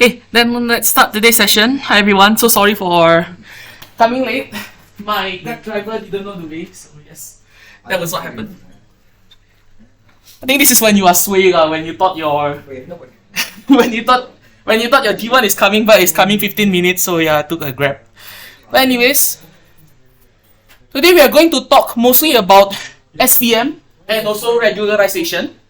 Okay, then let's start today's session. Hi everyone, so sorry for coming late. My Grab driver didn't know the way, so yes, that was what happened. I think this is when you are swaying, when you thought your when you thought your D1 is coming, but it's coming 15 minutes, so yeah, I took a Grab. But anyways, today we are going to talk mostly about SVM and also regularization.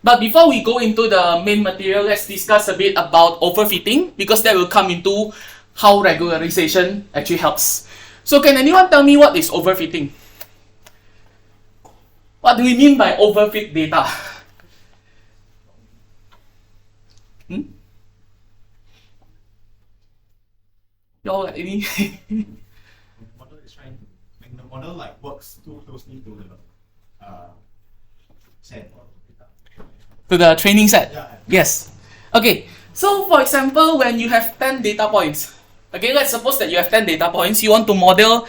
But before we go into the main material, let's discuss a bit about overfitting, because that will come into how regularization actually helps. So can anyone tell me what is overfitting? What do we mean by overfit data? Y'all any? Model is trying to make the model like works too closely to the set. To the training set? Yeah. Yes. Okay, so for example, when you have 10 data points, okay, let's suppose that you have 10 data points, you want to model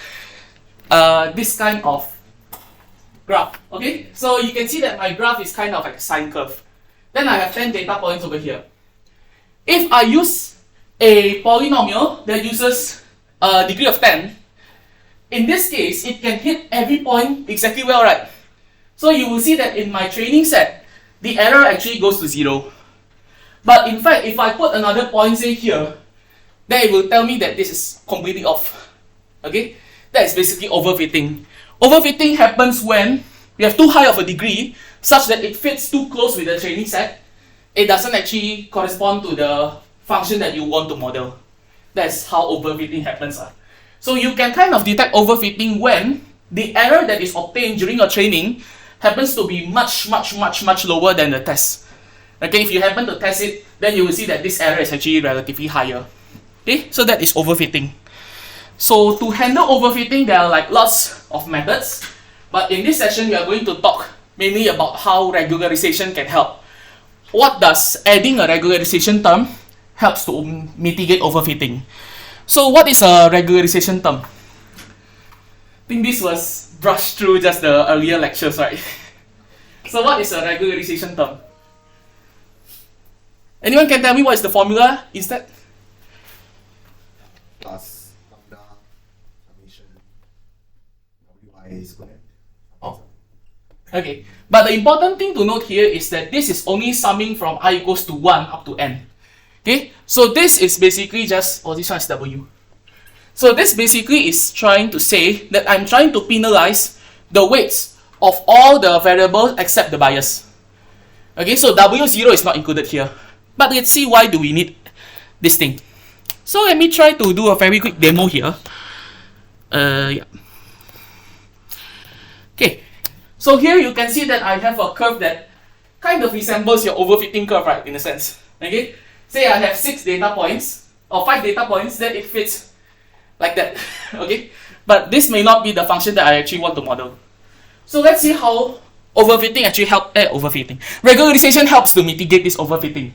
this kind of graph, okay? So you can see that my graph is kind of like a sine curve. Then I have 10 data points over here. If I use a polynomial that uses a degree of 10, in this case, it can hit every point exactly well, right? So you will see that in my training set, the error actually goes to 0. But in fact, if I put another point, say here, then it will tell me that this is completely off. Okay? That is basically overfitting. Overfitting happens when we have too high of a degree, such that it fits too close with the training set. It doesn't actually correspond to the function that you want to model. That's how overfitting happens. So you can kind of detect overfitting when the error that is obtained during your training happens to be much lower than the test. Okay, if you happen to test it, then you will see that this error is actually relatively higher. Okay, so that is overfitting. So to handle overfitting, there are like lots of methods, but in this session we are going to talk mainly about how regularization can help. What does adding a regularization term helps to mitigate overfitting? So what is a regularization term? I think this was brushed through just the earlier lectures, right? So what is a regularization term? Anyone can tell me what is the formula instead? Plus lambda summation wi squared. Oh. Okay, but the important thing to note here is that this is only summing from I equals to 1 up to n. Okay, so this is basically just, this one is w. So this basically is trying to say that I'm trying to penalize the weights of all the variables except the bias. Okay, so W0 is not included here. But let's see why do we need this thing. So let me try to do a very quick demo here. Yeah. Okay, so here you can see that I have a curve that kind of resembles your overfitting curve, right, in a sense. Okay, say I have 6 data points, or 5 data points, then it fits like that, okay? But this may not be the function that I actually want to model. So let's see how overfitting actually regularization helps to mitigate this overfitting.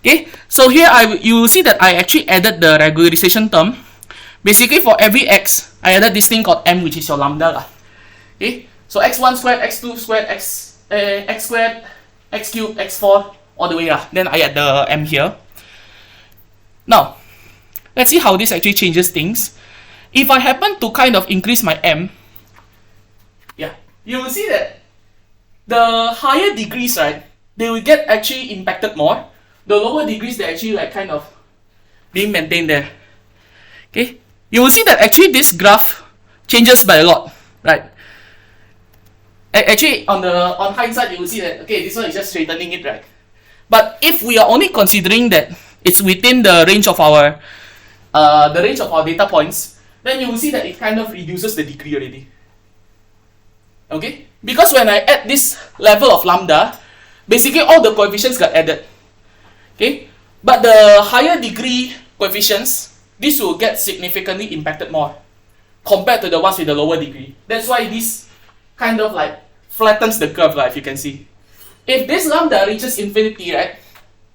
Okay, so here you will see that I actually added the regularization term. Basically for every x, I added this thing called m, which is your lambda. Okay, so x1 squared, x2 squared, x squared, x cubed, x4, all the way. Then I add the m here. Now, let's see how this actually changes things. If I happen to kind of increase my m, you will see that the higher degrees, right, they will get actually impacted more. The lower degrees, they're actually like kind of being maintained there. Okay, you will see that actually this graph changes by a lot, right? Actually, on hindsight, you will see that, okay, this one is just straightening it, right? But if we are only considering that it's within the range of our data points, then you will see that it kind of reduces the degree already. Okay? Because when I add this level of lambda, basically all the coefficients got added. Okay? But the higher degree coefficients, this will get significantly impacted more compared to the ones with the lower degree. That's why this kind of like flattens the curve, if you can see. If this lambda reaches infinity, right,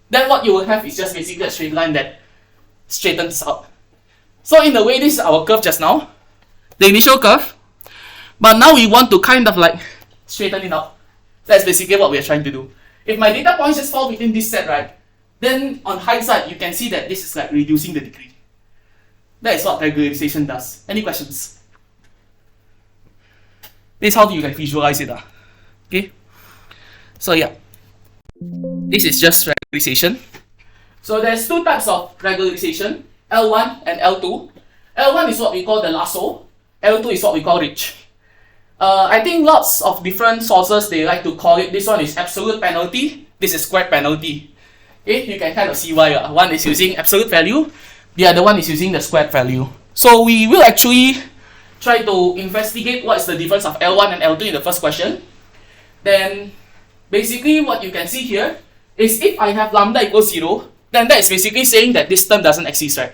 then what you will have is just basically a straight line that straightens out. So in a way, this is our curve just now, the initial curve. But now we want to kind of like straighten it out. That's basically what we are trying to do. If my data points just fall within this set, right, then on hindsight, you can see that this is like reducing the degree. That is what regularization does. Any questions? This is how you can visualize it. Okay. So yeah, this is just regularization. So there's two types of regularization, L1 and L2. L1 is what we call the lasso, L2 is what we call reach. I think lots of different sources, they like to call it, this one is absolute penalty, this is squared penalty. Okay, you can kind of see why. One is using absolute value, the other one is using the squared value. So we will actually try to investigate what is the difference of L1 and L2 in the first question. Then basically what you can see here is if I have lambda equals 0, then that is basically saying that this term doesn't exist, right?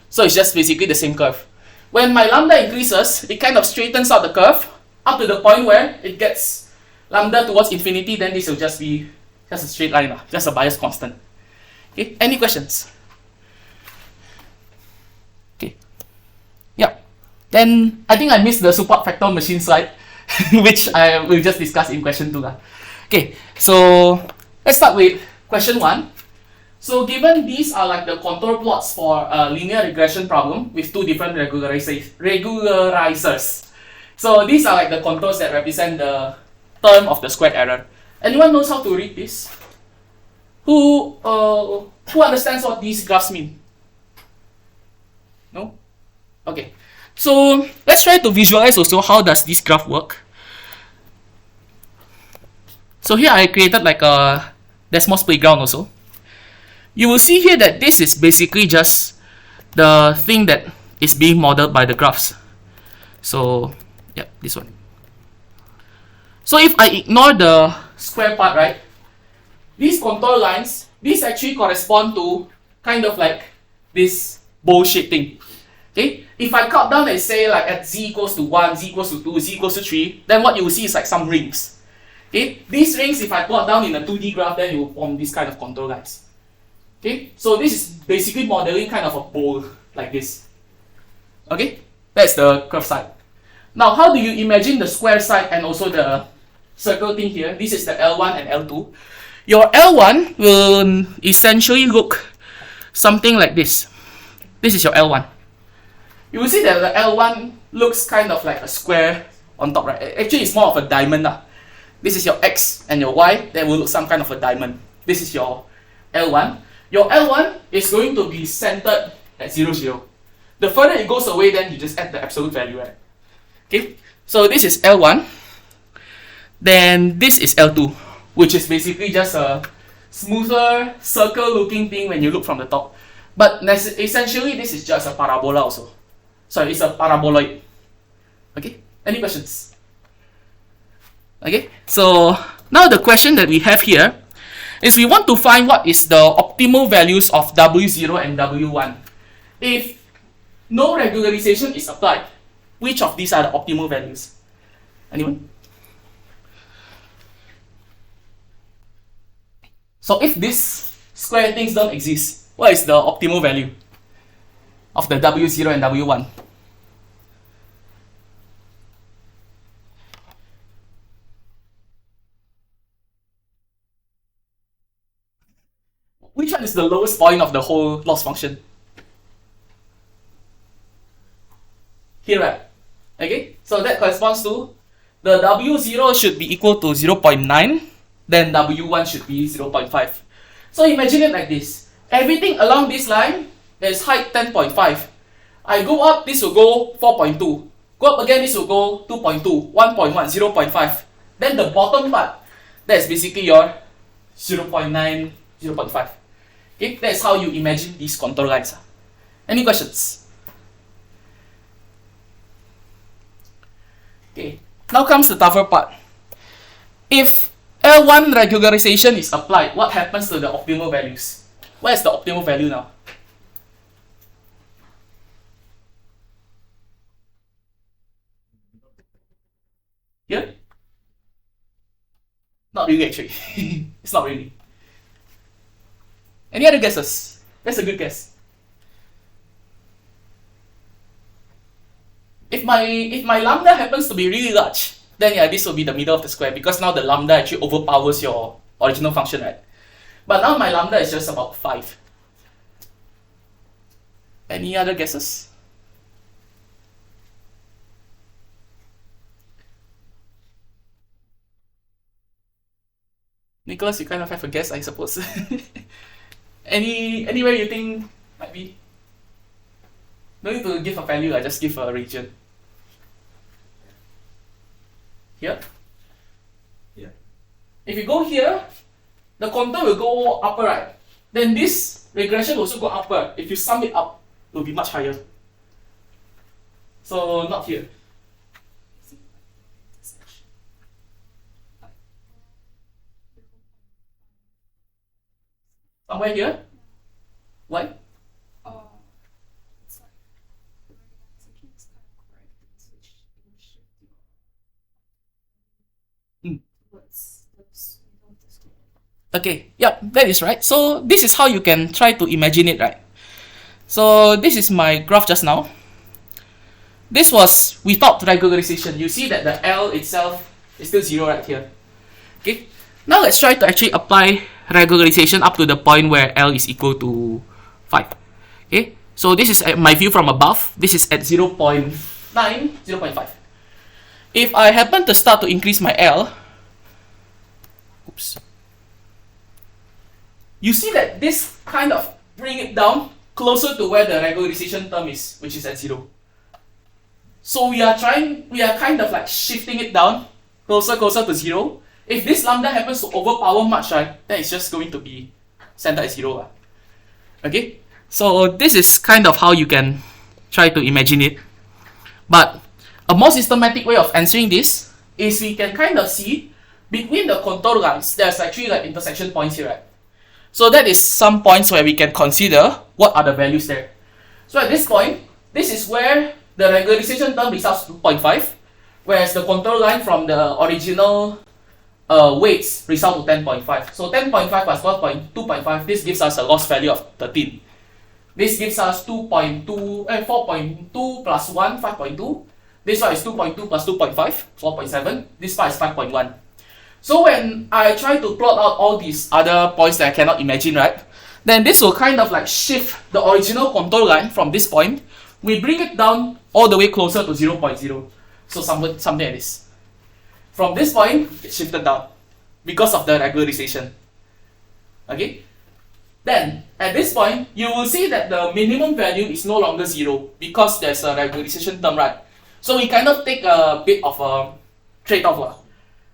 So it's just basically the same curve. When my lambda increases, it kind of straightens out the curve up to the point where it gets lambda towards infinity, then this will just be just a straight line, just a bias constant. Okay, any questions? Okay, yeah. Then I think I missed the support factor machine slide, which I will just discuss in question 2. Okay, so let's start with question 1. So given these are like the contour plots for a linear regression problem with two different regularizers. So these are like the contours that represent the term of the squared error. Anyone knows how to read this? Who understands what these graphs mean? No? Okay. So let's try to visualize also how does this graph work. So here I created like a Desmos playground also. You will see here that this is basically just the thing that is being modeled by the graphs. So yeah, this one. So if I ignore the square part, right, these contour lines, these actually correspond to kind of like this bowl-shaped thing. Okay, if I cut down and say like at z equals to 1, z equals to 2, z equals to 3, then what you will see is like some rings. Okay, these rings, if I plot down in a 2D graph, then it will form this kind of contour lines. Okay, so this is basically modeling kind of a bowl like this. Okay, that's the curve side. Now, how do you imagine the square side and also the circle thing here? This is the L1 and L2. Your L1 will essentially look something like this. This is your L1. You will see that the L1 looks kind of like a square on top, right? Actually, it's more of a diamond. This is your X and your Y, that will look some kind of a diamond. This is your L1. Your L1 is going to be centered at 0, 0. The further it goes away, then you just add the absolute value, right? Okay, so this is L1. Then this is L2, which is basically just a smoother circle-looking thing when you look from the top. But essentially, this is just a parabola also. Sorry, it's a paraboloid. Okay, any questions? Okay, so now the question that we have here is we want to find what is the optimal values of W0 and W1. If no regularization is applied, which of these are the optimal values? Anyone? So if these square things don't exist, what is the optimal value of the W0 and W1? Which one is the lowest point of the whole loss function? Here, right? Okay, so that corresponds to the W0 should be equal to 0.9, then W1 should be 0.5. So imagine it like this. Everything along this line is height 10.5. I go up, this will go 4.2. Go up again, this will go 2.2, 1.1, 0.5. Then the bottom part, that's basically your 0.9, 0.5. Okay, that's how you imagine these contour lines. Any questions? Okay, now comes the tougher part. If L1 regularization is applied, what happens to the optimal values? Where is the optimal value now? Here? Not really actually. It's not really. Any other guesses? That's a good guess. If my lambda happens to be really large, then yeah, this will be the middle of the square because now the lambda actually overpowers your original function, right? But now my lambda is just about 5. Any other guesses? Nicholas, you kind of have a guess, I suppose. Anywhere you think might be? No need to give a value, I just give a region. Here? Yeah. If you go here, the contour will go upper, right? Then this regression will also go upper. If you sum it up, it will be much higher. So not here. Somewhere here? Why? It's like the regularization is kind of correct because it will shift towards the middle of the screen. Okay, yep, that is right. So this is how you can try to imagine it, right? So this is my graph just now. This was without regularization. You see that the L itself is still 0 right here. Okay, now let's try to actually apply regularization up to the point where L is equal to 5. Okay, so this is my view from above. This is at 0 0.9, 0 0.5. If I happen to start to increase my L, oops, you see that this kind of bring it down closer to where the regularization term is, which is at 0. So we are kind of like shifting it down closer to 0. If this lambda happens to overpower much, right, then it's just going to be centered at 0. Okay, so this is kind of how you can try to imagine it. But a more systematic way of answering this is we can kind of see between the contour lines, there's actually like intersection points here, right? So that is some points where we can consider what are the values there. So at this point, this is where the regularization term results 2.5, whereas the contour line from the original weights result to 10.5. So 10.5 plus 2.5, this gives us a loss value of 13. This gives us 4.2 plus 1, 5.2. This one is 2.2 plus 2.5, 4.7. This part is 5.1. So when I try to plot out all these other points that I cannot imagine, right, then this will kind of like shift the original contour line from this point. We bring it down all the way closer to 0.0. So something like this. From this point, it shifted down because of the regularization. Okay? Then, at this point, you will see that the minimum value is no longer 0 because there's a regularization term, right? So we kind of take a bit of a trade-off.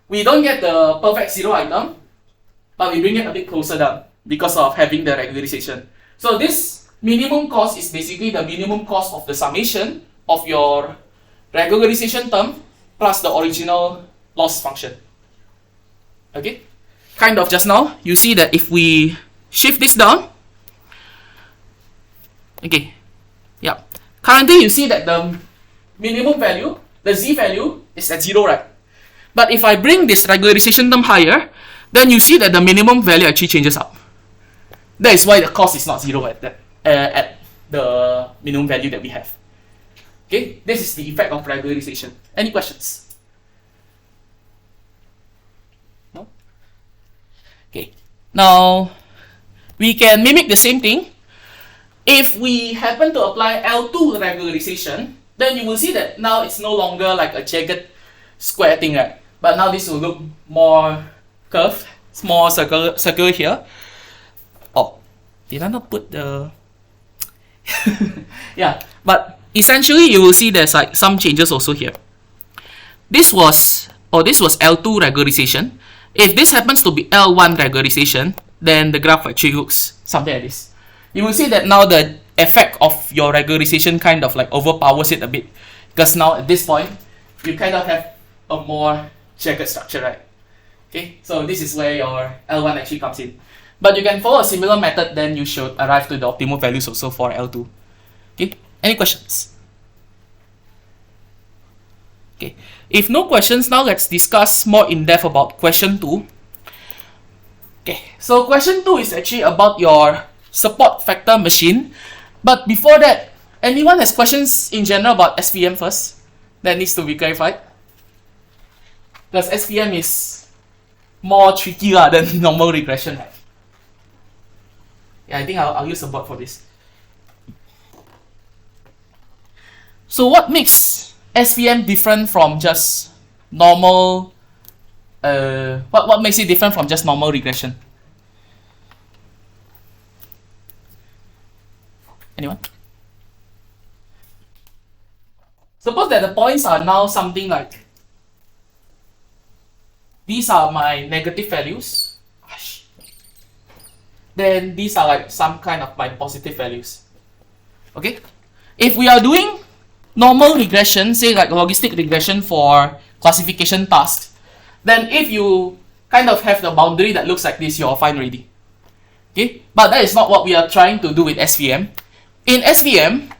We don't get the perfect 0 item, but we bring it a bit closer down because of having the regularization. So this minimum cost is basically the minimum cost of the summation of your regularization term plus the original loss function. Okay? Kind of just now, you see that if we shift this down, okay, yeah, currently you see that the minimum value, the z value, is at 0, right? But if I bring this regularization term higher, then you see that the minimum value actually changes up. That is why the cost is not 0 at the minimum value that we have. Okay, this is the effect of regularization. Any questions? No? Okay, now we can mimic the same thing. If we happen to apply L2 regularization, then you will see that now it's no longer like a jagged square thing, right? But now this will look more curved, more circular here. Oh, did I not put the... yeah, but essentially you will see there's like some changes also here. This was L2 regularization. If this happens to be L1 regularization, then the graph actually looks something like this. You will see that now the effect of your regularization kind of like overpowers it a bit, because now at this point you kind of have a more jagged structure, right? Okay, so this is where your L1 actually comes in. But you can follow a similar method, then you should arrive to the optimal values also for L2. Okay, any questions? Okay, if no questions, now let's discuss more in depth about question 2. Okay, so question 2 is actually about your support factor machine. But before that, anyone has questions in general about SPM first? That needs to be clarified. Because SPM is more tricky than normal regression. Yeah, I think I'll use a board for this. So what makes SVM different from just normal, what makes it different from just normal regression? Anyone? Suppose that the points are now something like, these are my negative values, then these are like some kind of my positive values. Okay? If we are doing normal regression, say like logistic regression for classification tasks, then if you kind of have the boundary that looks like this, you're fine already. Okay? But that is not what we are trying to do with SVM. In SVM,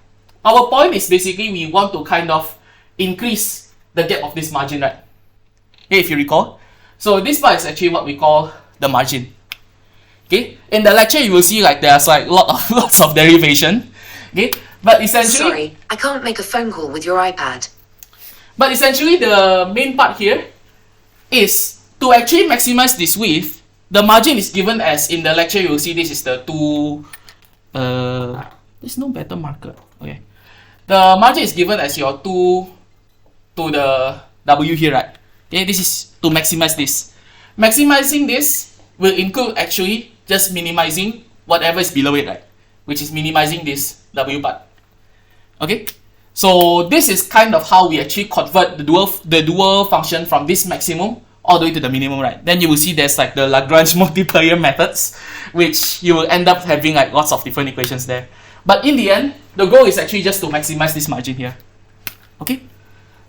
our point is basically we want to kind of increase the gap of this margin, right? Okay, if you recall. So this part is actually what we call the margin. Okay, in the lecture you will see like there's like lots of derivation. Okay, but essentially, Sorry, I can't make a phone call with your iPad. But essentially the main part here is to actually maximize this width. The margin is given as, in the lecture you will see this is the two. There's no better marker. Okay, the margin is given as your 2 to the W here, right? Okay, this is to maximize this. Maximizing this will include actually just minimizing whatever is below it, right? Which is minimizing this W part. Okay, so this is kind of how we actually convert the dual function from this maximum all the way to the minimum, right? Then you will see there's like the Lagrange multiplier methods, which you will end up having like lots of different equations there. But in the end, the goal is actually just to maximize this margin here. Okay,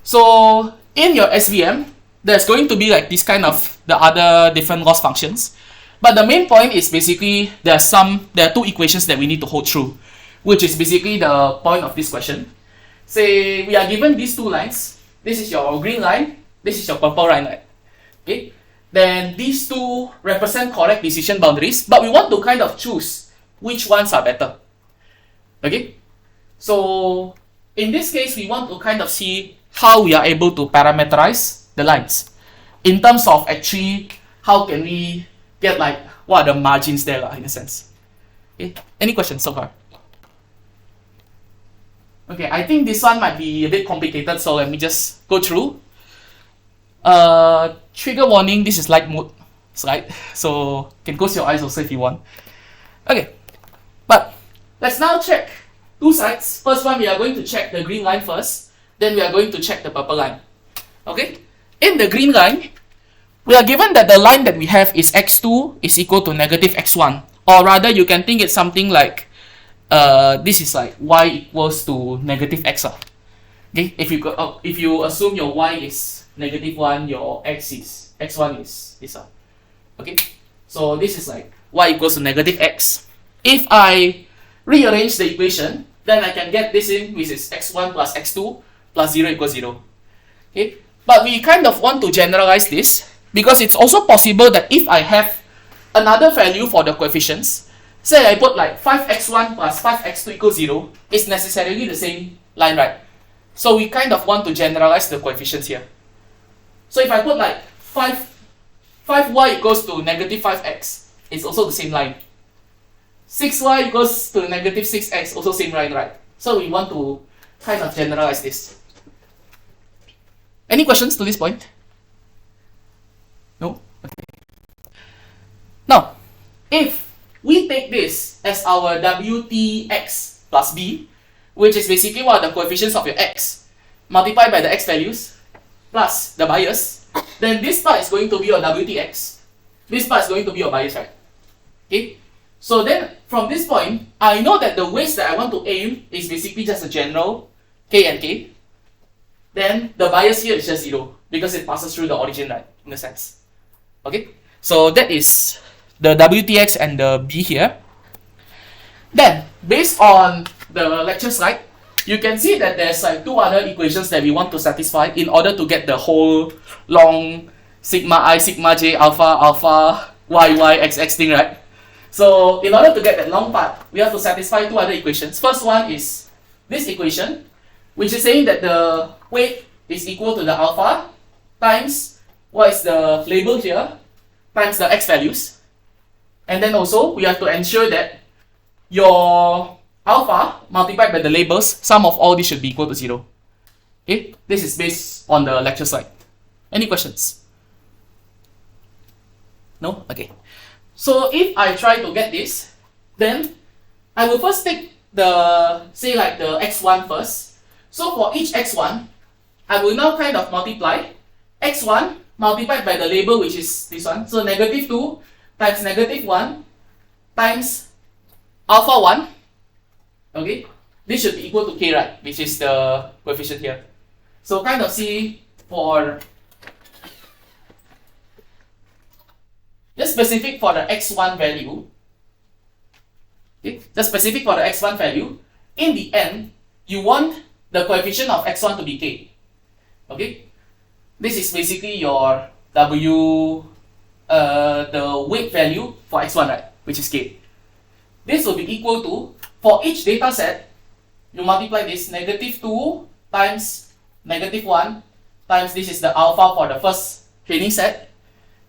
so in your SVM, there's going to be like this kind of the other different loss functions. But the main point is basically there are two equations that we need to hold true, which is basically the point of this question. Say we are given these two lines. This is your green line, this is your purple line, right? Okay. Then these two represent correct decision boundaries, but we want to kind of choose which ones are better. Okay. So in this case, we want to kind of see how we are able to parameterize the lines in terms of actually how can we get like what are the margins there in a sense. Okay. Any questions so far? Okay, I think this one might be a bit complicated, so let me just go through. Trigger warning, this is light mode slide, so you can close your eyes also if you want. Okay, but let's now check two sides. First one, we are going to check the green line first, then we are going to check the purple line. Okay, in the green line, we are given that the line that we have is x2 is equal to negative x1, or rather you can think it's something like this is like y equals to negative x. Okay, if you assume your y is negative 1, your x1 is this. Okay, so this is like y equals to negative x. If I rearrange the equation, then I can get this in, which is x1 plus x2 plus 0 equals 0. Okay, but we kind of want to generalize this because it's also possible that if I have another value for the coefficients, say I put like 5x1 plus 5x2 equals 0, it's necessarily the same line, right? So we kind of want to generalize the coefficients here. So if I put like 5y equals to negative 5x, it's also the same line. 6y equals to negative 6x, also same line, right? So we want to kind of generalize this. Any questions to this point? No? Okay. Now, if we take this as our WTX plus B, which is basically what are the coefficients of your x, multiplied by the x values, plus the bias, then this part is going to be your WTX. This part is going to be your bias, right? Okay? So then, from this point, I know that the weights that I want to aim is basically just a general K and K. Then, the bias here is just 0, because it passes through the origin, right? In a sense. Okay? So that is the WTX and the B here. Then, based on the lecture slide, you can see that there's like two other equations that we want to satisfy in order to get the whole long sigma I, sigma j, alpha, alpha, y, y, x, x thing, right? So in order to get that long part, we have to satisfy two other equations. First one is this equation, which is saying that the weight is equal to the alpha times what is the label here, times the x values. And then also, we have to ensure that your alpha multiplied by the labels, sum of all these should be equal to 0. Okay, this is based on the lecture slide. Any questions? No? Okay. So if I try to get this, then I will first take the, say like the x1 first. So for each x1, I will now kind of multiply x1 multiplied by the label, which is this one. So negative 2 times negative 1 times alpha 1. Okay, this should be equal to k, right? Which is the coefficient here. So kind of see for just specific for the x1 value. Okay, just specific for the x1 value. In the end, you want the coefficient of x1 to be k. Okay, this is basically your w, the weight value for x1, right? Which is k. This will be equal to, for each data set, you multiply this negative 2 times negative 1 times this is the alpha for the first training set,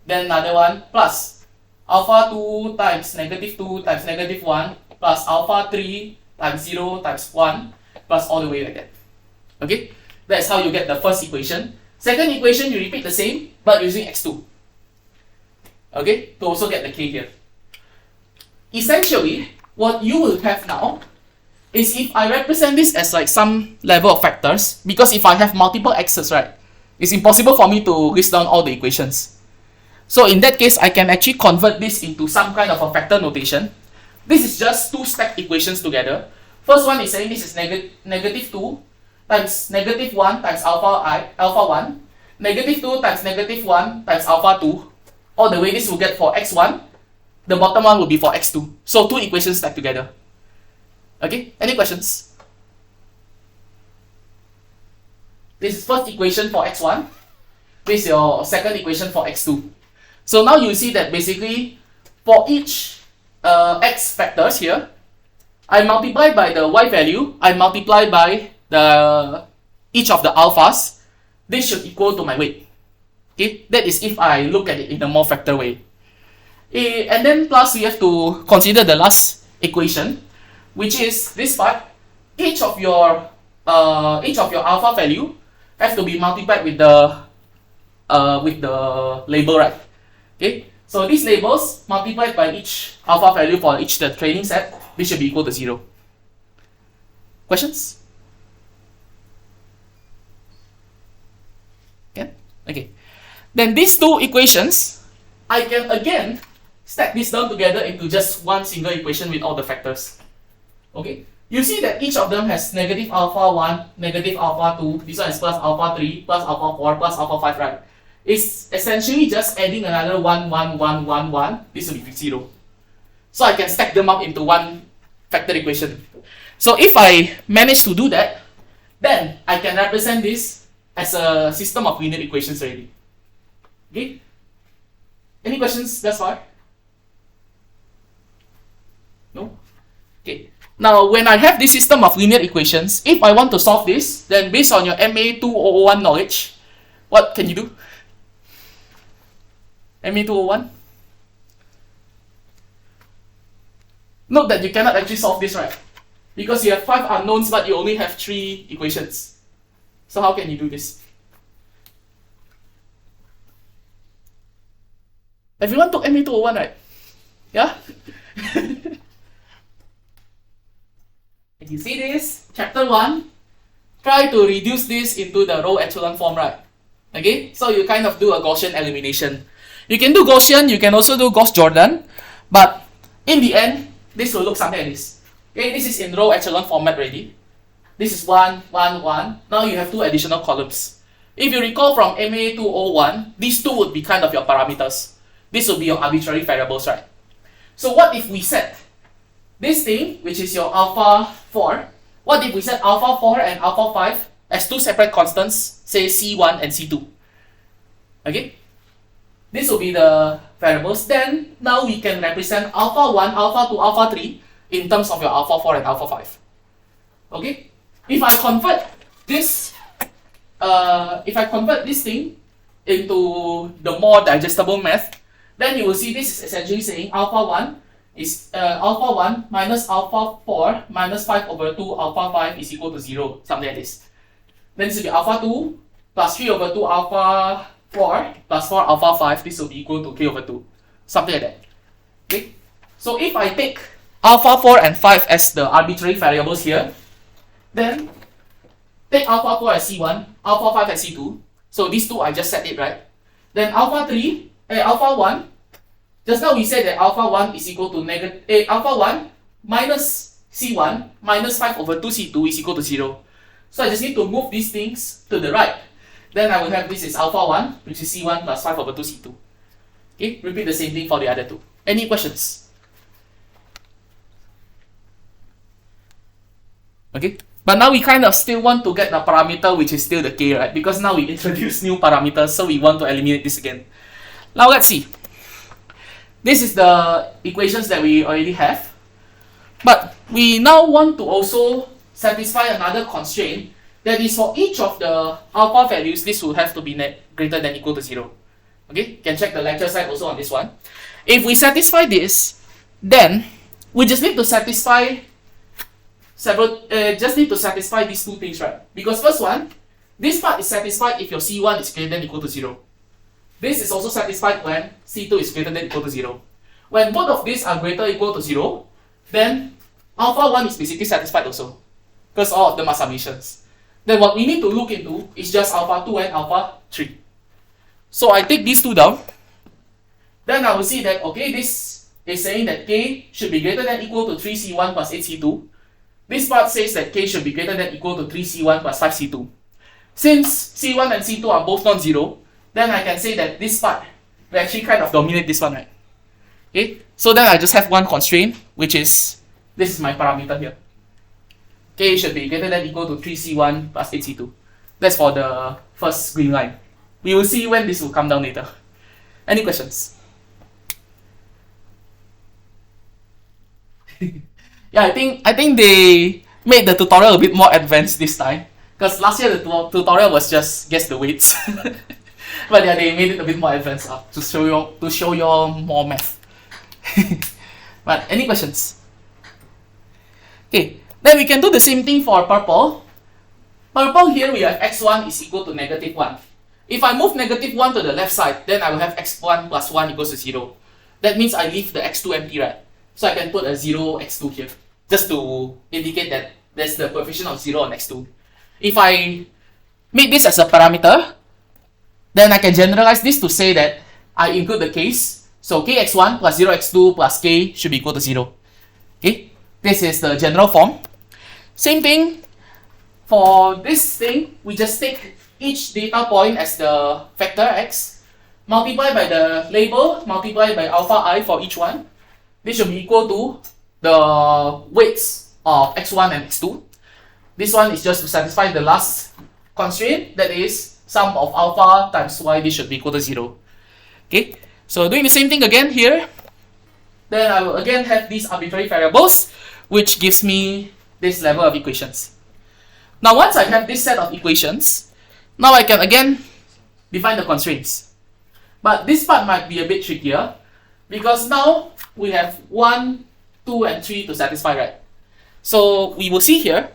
then another one plus alpha 2 times negative 2 times negative 1 plus alpha 3 times 0 times 1 plus all the way like that. Okay, that's how you get the first equation. Second equation, you repeat the same but using x2. Okay, to also get the k here. Essentially, what you will have now is if I represent this as like some level of factors, because if I have multiple x's, right, it's impossible for me to list down all the equations. So in that case, I can actually convert this into some kind of a factor notation. This is just two stacked equations together. First one is saying this is negative 2 times negative 1 times alpha 1, negative 2 times negative 1 times alpha 2. All the way this will get for x1. The bottom one will be for x2. So two equations stacked together. Okay, any questions? This is first equation for x1. This is your second equation for x2. So now you see that basically for each x factors here, I multiply by the y value, I multiply by the each of the alphas. This should equal to my weight. Okay, that is if I look at it in a more factor way. And then plus we have to consider the last equation, which is this part. Each of your alpha value have to be multiplied with the label, right? Okay, so these labels multiplied by each alpha value for each the training set, this should be equal to 0. Questions? Yeah? Okay. Then these two equations, I can again stack this down together into just one single equation with all the factors. Okay, you see that each of them has negative alpha 1, negative alpha 2, this one is plus alpha 3, plus alpha 4, plus alpha 5, right? It's essentially just adding another 1, 1, 1, 1, 1, this will be 0. So I can stack them up into one factor equation. So if I manage to do that, then I can represent this as a system of linear equations already. Okay? Any questions thus far? No? Okay. Now, when I have this system of linear equations, if I want to solve this, then based on your MA 2001 knowledge, what can you do? MA 201? Note that you cannot actually solve this, right? Because you have 5 unknowns, but you only have 3 equations. So how can you do this? Everyone took MA 201, right? Yeah? If you see this, chapter 1, try to reduce this into the row echelon form, right? Okay, so you kind of do a Gaussian elimination. You can do Gaussian, you can also do Gauss-Jordan, but in the end, this will look something like this. Okay, this is in row echelon format already. This is 1, 1, 1. Now you have 2 additional columns. If you recall from MA 201, these 2 would be kind of your parameters. This will be your arbitrary variables, right? So what if we set this thing, which is your alpha 4, what if we set alpha 4 and alpha 5 as 2 separate constants, say C1 and C2? Okay? This will be the variables. Then, now we can represent alpha 1, alpha 2, alpha 3 in terms of your alpha 4 and alpha 5. Okay? If I convert this thing into the more digestible math, then you will see this is essentially saying alpha 1 is alpha 1 minus alpha 4 minus 5 over 2 alpha 5 is equal to 0, something like this. Then this will be alpha 2 plus 3 over 2 alpha 4 plus 4 alpha 5, this will be equal to k over 2, something like that. Okay? So if I take alpha 4 and 5 as the arbitrary variables here, then take alpha 4 as C1, alpha 5 as C2. So these two I just set it, right? Then alpha 1, just now we said that alpha 1 is equal to alpha 1 minus C1 minus 5 over 2 C2 is equal to 0. So I just need to move these things to the right. Then I will have this is alpha 1, which is C1 plus 5 over 2 C2. Okay, repeat the same thing for the other two. Any questions? Okay, but now we kind of still want to get the parameter which is still the k, right? Because now we introduce new parameters, so we want to eliminate this again. Now let's see. This is the equations that we already have. But we now want to also satisfy another constraint, that is for each of the alpha values, this will have to be greater than equal to 0. Okay, you can check the lecture site also on this one. If we satisfy this, then we just need to satisfy these two things, right? Because first one, this part is satisfied if your C1 is greater than equal to 0. This is also satisfied when C2 is greater than equal to 0. When both of these are greater or equal to 0, then alpha 1 is basically satisfied also, because all of them are summations. Then what we need to look into is just alpha 2 and alpha 3. So I take these two down. Then I will see that, okay, this is saying that k should be greater than equal to 3c1 plus 8c2. This part says that k should be greater than equal to 3c1 plus 5c2. Since c1 and c2 are both non-zero, then I can say that this part will actually kind of dominate this one, right? Okay, so then I just have one constraint, which is, this is my parameter here. K should be greater than equal to 3c1 plus 8c2. That's for the first green line. We will see when this will come down later. Any questions? Yeah, I think they made the tutorial a bit more advanced this time. Because last year the tutorial was just guess the weights. But yeah, they made it a bit more advanced to show you more math. But any questions? Okay, then we can do the same thing for purple. Purple here we have x1 is equal to -1. If I move -1 to the left side, then I will have x1 plus 1 equals to 0. That means I leave the x2 empty, right? So I can put a 0 x2 here, just to indicate that there's the coefficient of 0 on x2. If I make this as a parameter, then I can generalize this to say that I include the case. So kx1 plus 0x2 plus k should be equal to 0. Okay, this is the general form. Same thing for this thing, we just take each data point as the vector x, multiply by the label, multiply by alpha I for each one. This should be equal to the weights of x1 and x2. This one is just to satisfy the last constraint, that is sum of alpha times y, this should be equal to 0. Okay, so doing the same thing again here, then I will again have these arbitrary variables, which gives me this level of equations. Now once I have this set of equations, now I can again define the constraints. But this part might be a bit trickier, because now we have 1, 2, and 3 to satisfy, right? So we will see here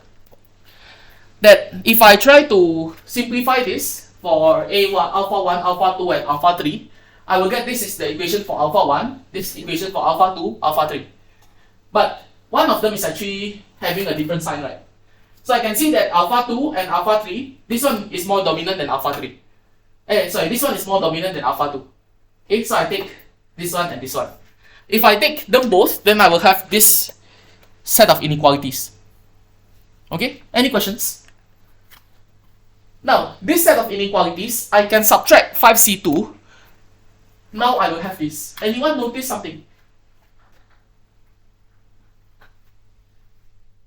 that if I try to simplify this for A1, alpha 1, alpha 2, and alpha 3, I will get this is the equation for alpha 1, this equation for alpha 2, alpha 3. But one of them is actually having a different sign, right? So I can see that alpha 2 and alpha 3, this one is more dominant than alpha 3. This one is more dominant than alpha 2. Okay, so I take this one and this one. If I take them both, then I will have this set of inequalities. Okay, any questions? Now, this set of inequalities, I can subtract 5c2. Now I will have this. Anyone notice something?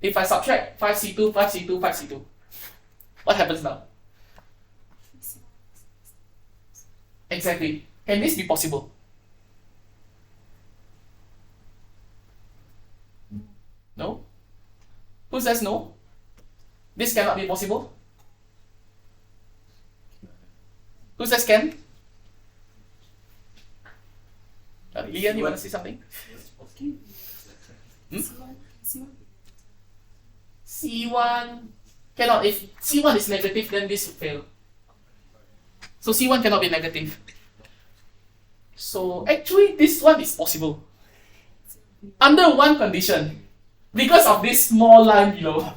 If I subtract 5c2, 5c2, 5c2, what happens now? Exactly. Can this be possible? No? Who says no? This cannot be possible? Who says can? Ian, you want to say something? C1 C1 cannot. If C1 is negative, then this will fail. So C1 cannot be negative. So actually, this one is possible. Under one condition, because of this small line below.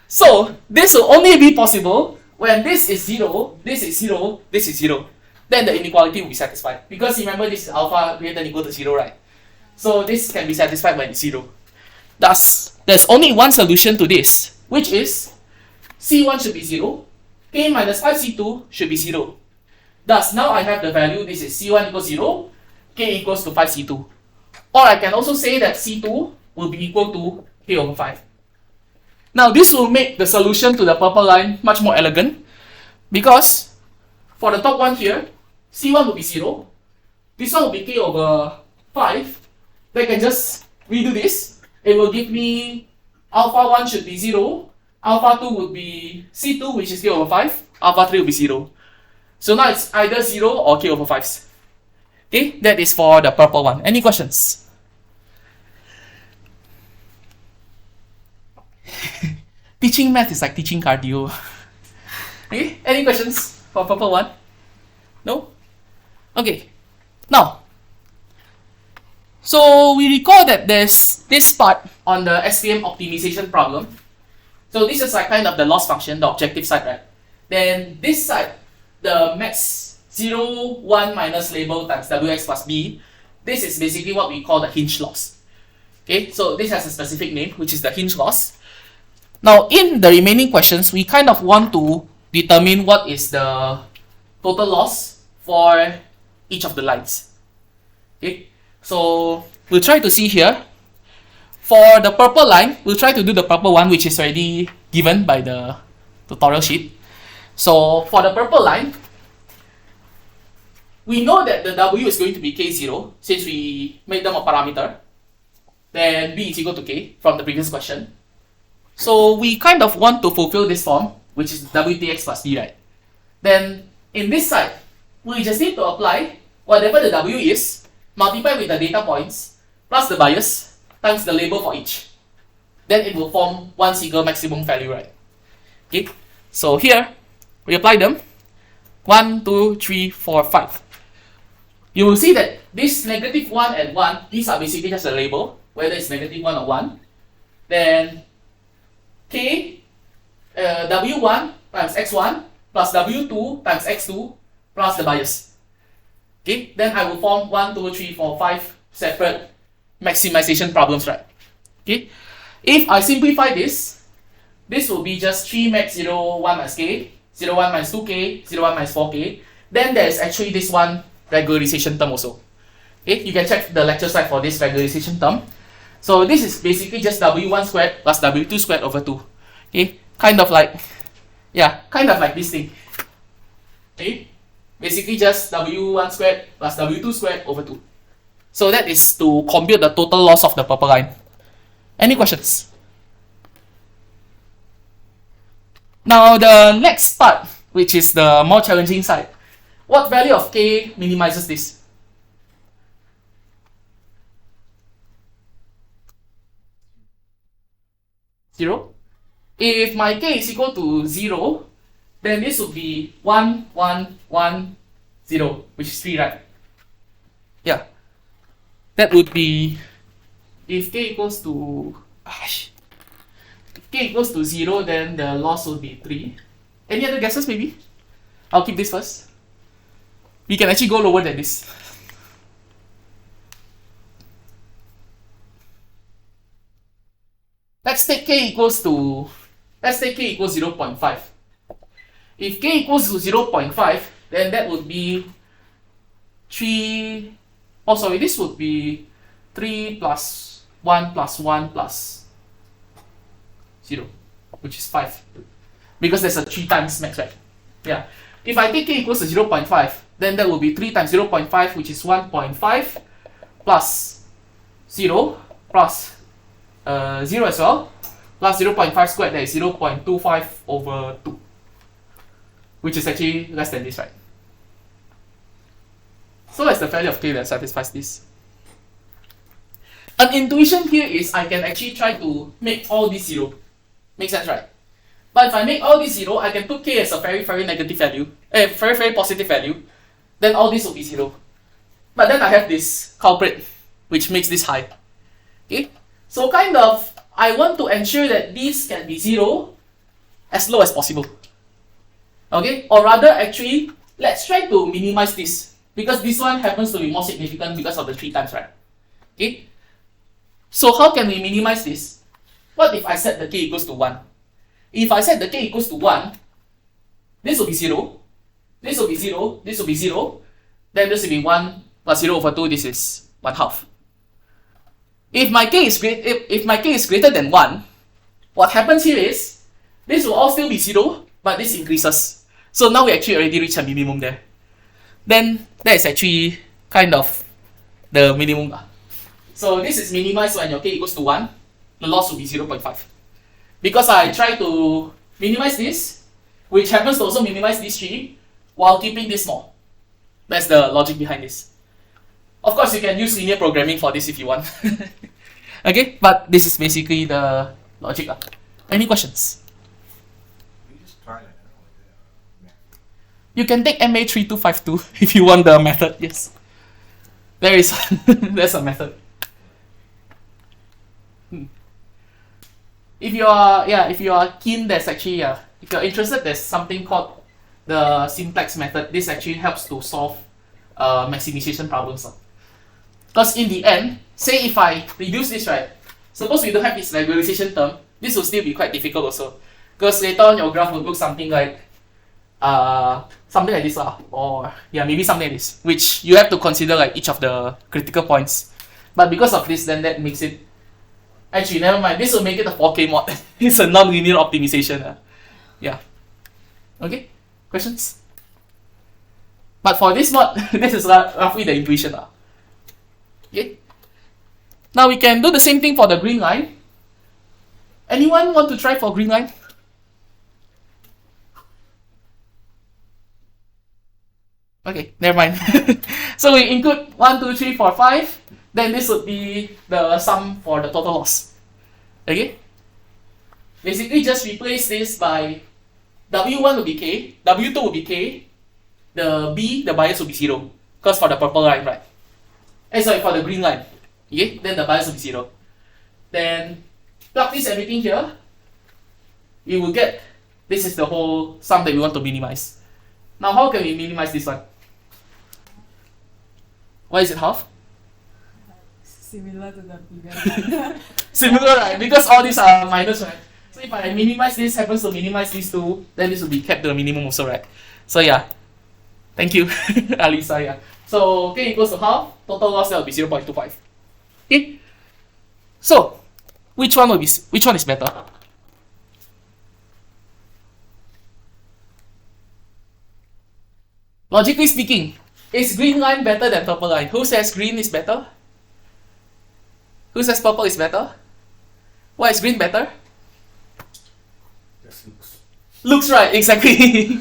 So this will only be possible when this is 0, this is 0, this is 0. Then the inequality will be satisfied. Because remember, this is alpha greater than or equal to 0, right? So this can be satisfied when it's 0. Thus, there's only one solution to this, which is C1 should be 0, k minus 5C2 should be 0. Thus, now I have the value, this is C1 equals 0, k equals to 5C2. Or I can also say that C2 will be equal to k over 5. Now, this will make the solution to the purple line much more elegant, because for the top one here, C1 will be 0, this one will be k over 5. Then I can just redo this. It will give me alpha 1 should be 0, alpha 2 would be C2, which is k over 5, alpha 3 will be 0. So now it's either 0 or k over 5. Okay, that is for the purple one. Any questions? Teaching math is like teaching cardio. Okay, any questions for purple one? No? Okay, now, so we recall that there's this part on the SPM optimization problem. So this is like kind of the loss function, the objective side, right? Then this side, the max 0, 1 minus label times Wx plus b, this is basically what we call the hinge loss. Okay, so this has a specific name, which is the hinge loss. Now, in the remaining questions, we kind of want to determine what is the total loss for each of the lines. Okay, so we'll try to see here. For the purple line, we'll try to do the purple one, which is already given by the tutorial sheet. So for the purple line, we know that the W is going to be K0 since we made them a parameter. Then B is equal to K from the previous question. So we kind of want to fulfill this form, which is WTX plus B, right? Then in this side, we just need to apply whatever the W is, multiply with the data points, plus the bias, times the label for each. Then it will form one single maximum value, right? Okay, so here, we apply them. 1, 2, 3, 4, 5. You will see that this negative 1 and 1, these are basically just a label, whether it's negative 1 or 1. Then K, W1 times X1 plus W2 times X2 plus the bias. Okay, then I will form 1, 2, 3, 4, 5 separate maximization problems, right? Okay, if I simplify this, this will be just 3 max 0, 1 minus K, 0, 1 minus 2K, 0, 1 minus 4K. Then there is actually this one regularization term also. Okay, you can check the lecture slide for this regularization term. So this is basically just W1 squared plus W2 squared over 2. Okay, kind of like this thing. Okay, basically just W1 squared plus W2 squared over 2. So that is to compute the total loss of the purple line. Any questions? Now the next part, which is the more challenging side. What value of K minimizes this? 0. If my K is equal to 0, then this would be 1, 1, 1, 0, which is 3, right? Yeah. That would be, if K equals to, K equals to 0, then the loss will be 3. Any other guesses maybe? I'll keep this first. We can actually go lower than this. Let's take K equals 0.5. If K equals to 0.5, then that would be 3, oh sorry, this would be 3 plus 1 plus 1 plus 0, which is 5. Because there's a 3 times max, right? Yeah. If I take K equals to 0.5, then that will be 3 times 0.5, which is 1.5 plus 0 plus 0 as well, plus 0.5 squared, that is 0.25 over 2, which is actually less than this, right? So that's the value of K that satisfies this. An intuition here is I can actually try to make all these 0. Makes sense, right? But if I make all these 0, I can put k as a very, very negative value, very, very positive value, then all this will be 0. But then I have this culprit, which makes this high. Okay? So kind of, I want to ensure that these can be 0 as low as possible. Okay? Or rather, actually, let's try to minimize this. Because this one happens to be more significant because of the 3 times, right? Okay? So how can we minimize this? What if I set the k equals to 1? If I set the k equals to 1, this will be 0, this will be 0, this will be 0, then this will be 1 plus 0 over 2, this is 1/2. If my k is greater than 1, what happens here is, this will all still be 0, but this increases. So now we actually already reached a minimum there. Then that is actually kind of the minimum. So this is minimized when your k equals to 1, the loss will be 0.5. Because I try to minimize this, which happens to also minimize this 3, while keeping this small. That's the logic behind this. Of course, you can use linear programming for this if you want. Okay, but this is basically the logic. Any questions? We just try that. You can take MA3252 if you want the method, yes. There is, there's a method. If you are keen, there's actually, if you're interested, there's something called the simplex method. This actually helps to solve maximization problems. Because in the end, say if I reduce this, right, suppose we don't have this regularization term, this will still be quite difficult also. Because later on your graph will look something like this, or maybe something like this, which you have to consider like each of the critical points. But because of this, then that makes it, actually never mind, this will make it a 4K mod. It's a non-linear optimization. Yeah. Okay, questions? But for this mod, this is roughly the intuition. Okay. Now we can do the same thing for the green line. Anyone want to try for green line? Okay, never mind. So we include 1, 2, 3, 4, 5. Then this would be the sum for the total loss. Okay? Basically just replace this by W1 will be K, W2 will be K, the bias will be 0. Because for the purple line, right? Sorry, for the green line. Okay? Then the bias will be 0. Then plug this everything here. You will get, this is the whole sum that we want to minimize. Now how can we minimize this one? Why is it half? Similar to the previous one. Similar, right? Because all these are minus, right? So if I minimize this, happens to minimize these two, then this will be kept to the minimum also, right? So yeah. Thank you, Alisa. Yeah. So k equals to half, total loss that will be 0.25. Okay? So which one is better? Logically speaking, is green line better than purple line? Who says green is better? Who says purple is better? Why is green better? Just looks. Looks right, exactly.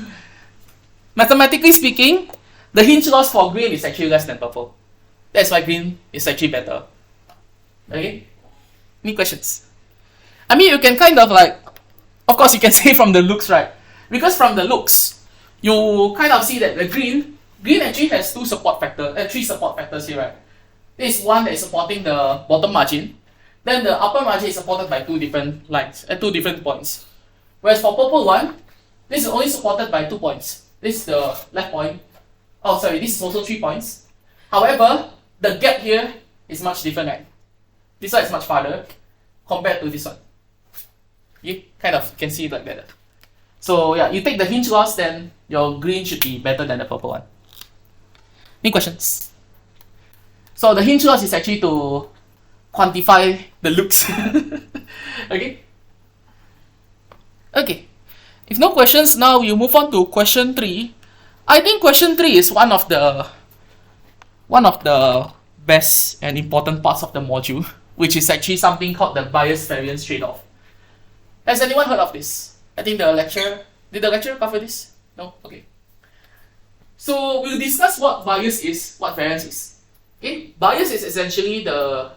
Mathematically speaking, the hinge loss for green is actually less than purple. That's why green is actually better. Okay? Any questions? I mean, you can kind of like, of course you can say from the looks, right? Because from the looks, you kind of see that the green actually has three support factors here, right? This is one that is supporting the bottom margin. Then the upper margin is supported by 2 different lines at 2 different points. Whereas for purple one, this is only supported by 2 points. This is the left point. Oh, sorry, this is also 3 points. However, the gap here is much different, right? This one is much farther compared to this one. You kind of can see it like that. So yeah, you take the hinge loss, then your green should be better than the purple one. Any questions? So the hinge loss is actually to quantify the looks. Okay? Okay. If no questions, now we move on to question 3. I think question 3 is one of the best and important parts of the module, which is actually something called the bias variance trade-off. Has anyone heard of this? I think did the lecturer cover this? No? Okay. So we'll discuss what bias is, what variance is. Okay? Bias is essentially the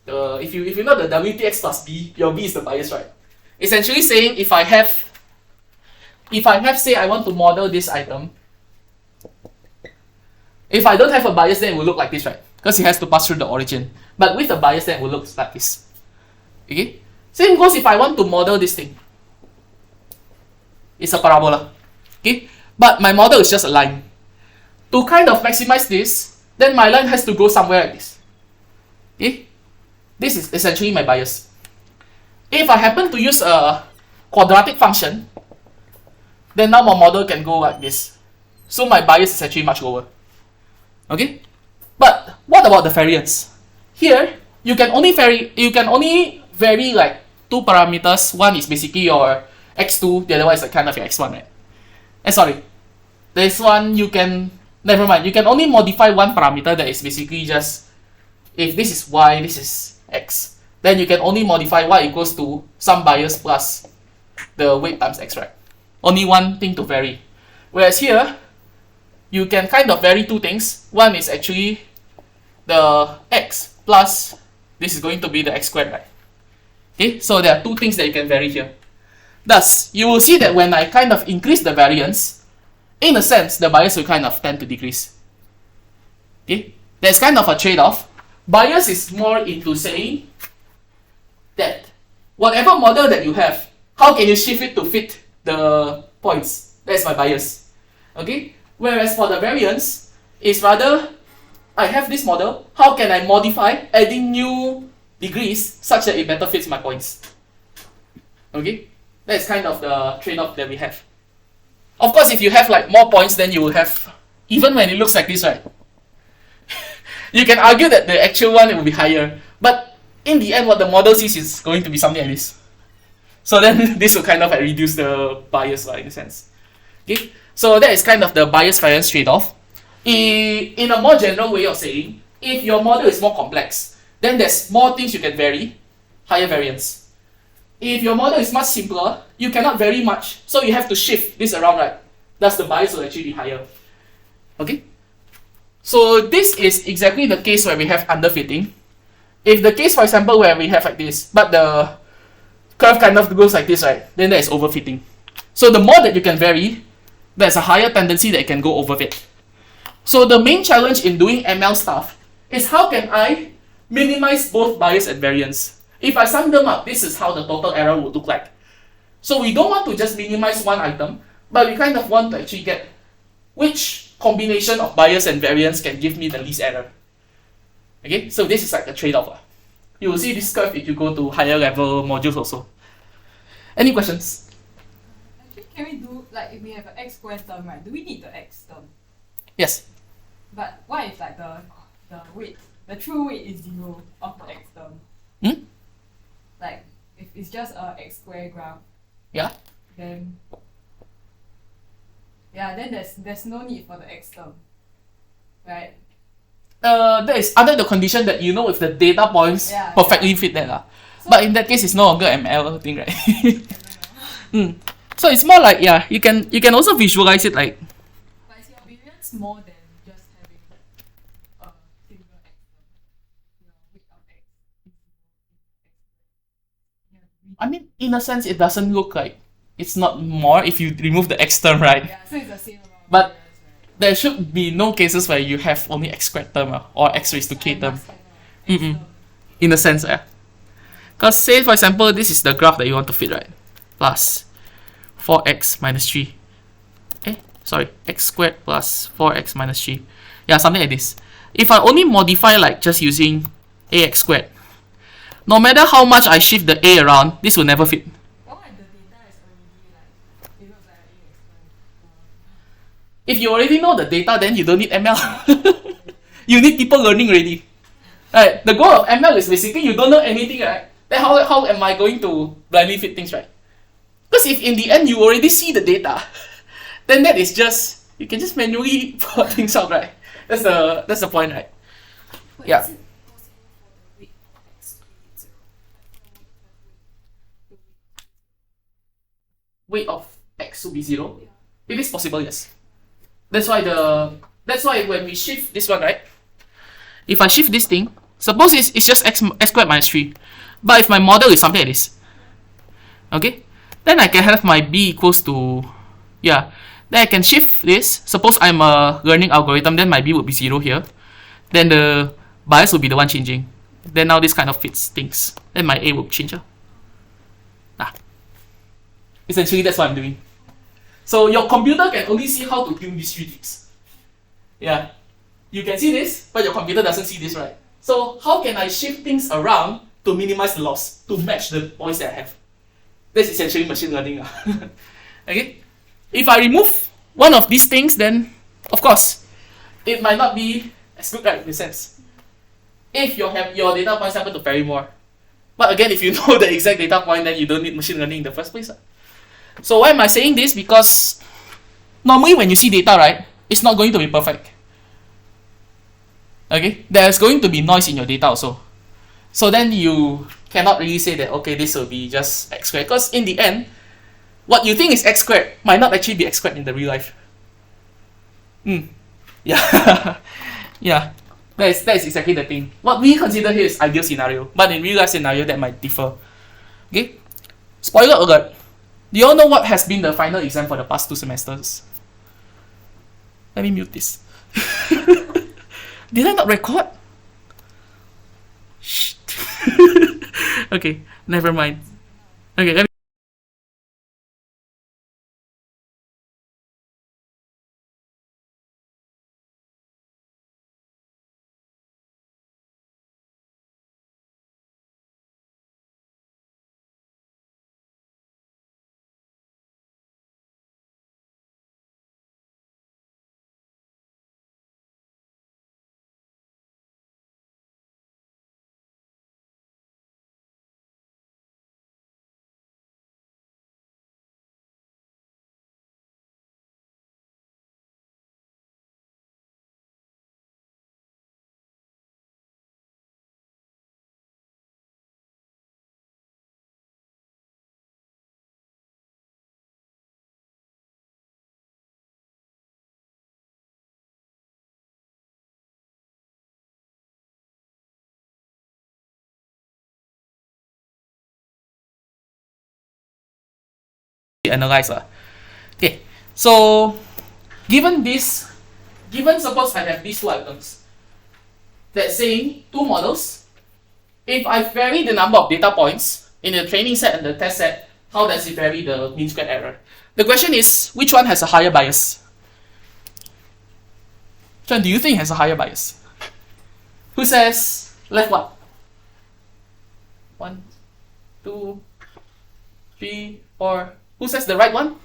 if you know the WTX plus B, your B is the bias, right? Essentially saying if I have say I want to model this item, if I don't have a bias, then it will look like this, right? Because it has to pass through the origin. But with a bias, then it will look like this. Okay? Same goes if I want to model this thing. It's a parabola. Okay? But my model is just a line. To kind of maximize this, then my line has to go somewhere like this. Okay? This is essentially my bias. If I happen to use a quadratic function, then now my model can go like this. So my bias is actually much lower. Okay? But what about the variance? Here, you can only vary like two parameters. One is basically your x2, the other one is like kind of your x1, right? Sorry. This one you can never mind. You can only modify one parameter that is basically just if this is y, this is x. Then you can only modify y equals to some bias plus the weight times x, right? Only one thing to vary. Whereas here, you can kind of vary two things. One is actually the x plus this is going to be the x squared, right? Okay, so there are two things that you can vary here. Thus, you will see that when I kind of increase the variance, in a sense, the bias will kind of tend to decrease. Okay, there's kind of a trade-off. Bias is more into saying that whatever model that you have, how can you shift it to fit the points? That's my bias. Okay, whereas for the variance, is rather I have this model, how can I modify, adding new degrees such that it better fits my points? Okay, that's kind of the trade-off that we have. Of course, if you have like more points, then you will have, even when it looks like this, right? You can argue that the actual one will be higher, but in the end, what the model sees is going to be something like this. So then this will kind of like reduce the bias, in a sense. Okay, so that is kind of the bias variance trade-off. In a more general way of saying, if your model is more complex, then there's more things you can vary, higher variance. If your model is much simpler, you cannot vary much, so you have to shift this around, right? Thus the bias will actually be higher. Okay? So this is exactly the case where we have underfitting. If the case, for example, where we have like this, but the curve kind of goes like this, right? Then there is overfitting. So the more that you can vary, there's a higher tendency that it can go overfit. So the main challenge in doing ML stuff is how can I minimize both bias and variance. If I sum them up, this is how the total error would look like. So we don't want to just minimize one item, but we kind of want to actually get which combination of bias and variance can give me the least error. Okay, so this is like a trade-off. You will see this curve if you go to higher level modules also. Any questions? Actually, can we do, like, if we have an x squared term, right, do we need the x term? Yes. But what if, like, the weight, the true weight is 0 of the x term? Hmm? Like, if it's just a x squared graph, Yeah? then there's no need for the x term, right? That is under the condition that you know if the data points Yeah, perfectly fit that. So- But in that case, it's no longer ML thing, right? So it's more like, yeah, you can also visualize it like, But is your variance more than just having a single x term? Your weight of x is 0 in the x squared. I mean, in a sense, it doesn't look like it's not more if you remove the x term, right? Yeah, so it's the same amount of But variance, right? there should be no cases where you have only x squared term or x raised to k I term. must have a x Mm-mm. term. In a sense, because say for example, this is the graph that you want to fit, right? Plus 4x minus 3. X squared plus 4x minus 3. Yeah, something like this. If I only modify like just using ax squared, no matter how much I shift the a around, this will never fit. But what if the data is already like, it looks like an ax squared? If you already know the data, then you don't need ML. You need people learning already. Right? The goal of ML is basically you don't know anything, right? Then how am I going to blindly fit things, right? Because if in the end you already see the data, then that is just, you can just manually plot things out, right? That's the point, right? But Yeah. is it possible for the weight of x to be 0? Weight of x will be 0. Yeah. It is possible, yes. That's why when we shift this one, right? If I shift this thing, Suppose it's just x squared minus 3. But if my model is something like this, okay, then I can have my b equals to, yeah, then I can shift this. Suppose I'm a learning algorithm, then my b would be 0 here. Then the bias will be the one changing. Then now this kind of fits things. Then my a will change. Essentially, that's what I'm doing. So your computer can only see how to tune these 3 things. Yeah. You can see this, but your computer doesn't see this, right? So how can I shift things around to minimize the loss, to match the points that I have? That's essentially machine learning. Okay? If I remove one of these things, then of course, it might not be as good, right, in a sense. If your data points happen to vary more. But again, if you know the exact data point, then you don't need machine learning in the first place. So why am I saying this? Because normally when you see data, right, it's not going to be perfect. Okay, there's going to be noise in your data also. So then you cannot really say that, okay, this will be just x squared, because in the end, what you think is x squared might not actually be x squared in the real life. Yeah. Yeah, that is exactly the thing. What we consider here is ideal scenario, but in real life scenario that might differ. Okay, spoiler alert. Do you all know what has been the final exam for the past 2 semesters? Let me mute this. Did I not record? Shit. Okay, never mind. Okay, let me. Analyze. Okay, so given suppose I have these 2 items, that's saying 2 models, if I vary the number of data points in the training set and the test set, how does it vary the mean squared error? The question is, which one has a higher bias? Which one do you think has a higher bias? Who says left one? 1, 2, 3, 4. Who says the right one?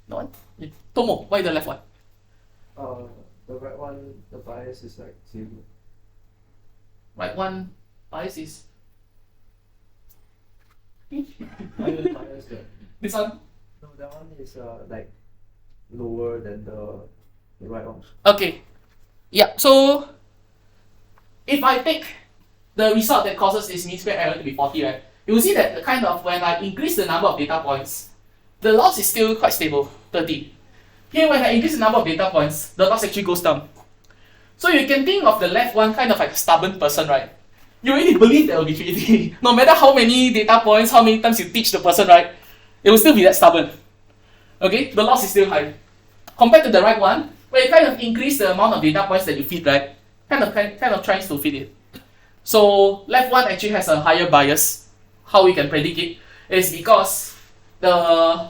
No one? Tomo, why the left one? The right one, the bias is like 0. Right one, bias is. Higher bias that. This one? No, that one is like lower than the right one. Okay. Yeah, so if I take the result that causes this mean square error to be 40, right? You will see that the kind of when I increase the number of data points, the loss is still quite stable, 30. Here, when I increase the number of data points, the loss actually goes down. So you can think of the left one kind of like a stubborn person, right? You really believe that will be 3D. No matter how many data points, how many times you teach the person, right? It will still be that stubborn. Okay, the loss is still high. Compared to the right one, where you kind of increase the amount of data points that you feed, right? Kind of tries to feed it. So left one actually has a higher bias. How we can predict it is because the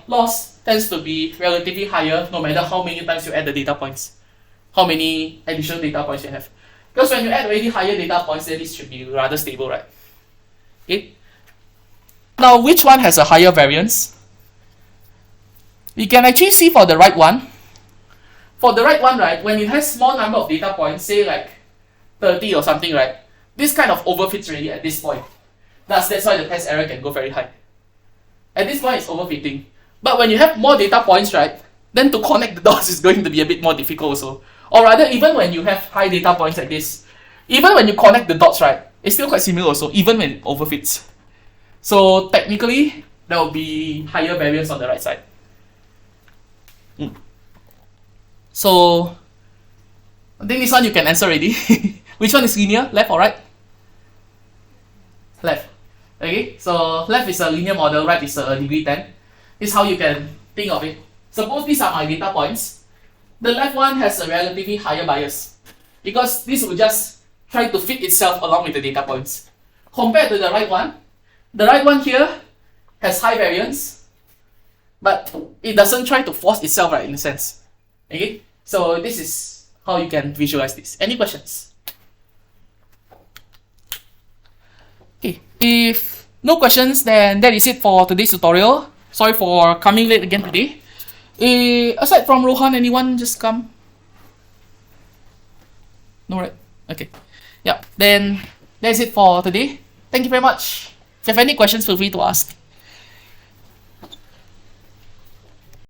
loss tends to be relatively higher no matter how many times you add the data points, how many additional data points you have. Because when you add already higher data points, then this should be rather stable, right? Okay. Now, which one has a higher variance? We can actually see for the right one. For the right one, right, when it has small number of data points, say like 30 or something, right, this kind of overfits already at this point. Thus, that's why the test error can go very high. At this point, it's overfitting. But when you have more data points, right, then to connect the dots is going to be a bit more difficult also. Or rather, even when you have high data points like this, even when you connect the dots, right, it's still quite similar also, even when it overfits. So technically, there will be higher variance on the right side. So I think this one you can answer already. Which one is linear, left or right? Left. Okay, so left is a linear model, right is a degree 10. This is how you can think of it. Suppose these are my data points. The left one has a relatively higher bias because this will just try to fit itself along with the data points. Compared to the right one here has high variance, but it doesn't try to force itself, right, in a sense. Okay, so this is how you can visualize this. Any questions? Okay, if no questions, then that is it for today's tutorial. Sorry for coming late again today. Aside from Rohan, anyone just come? No, right? Okay. Yeah, then that's it for today. Thank you very much. If you have any questions, feel free to ask.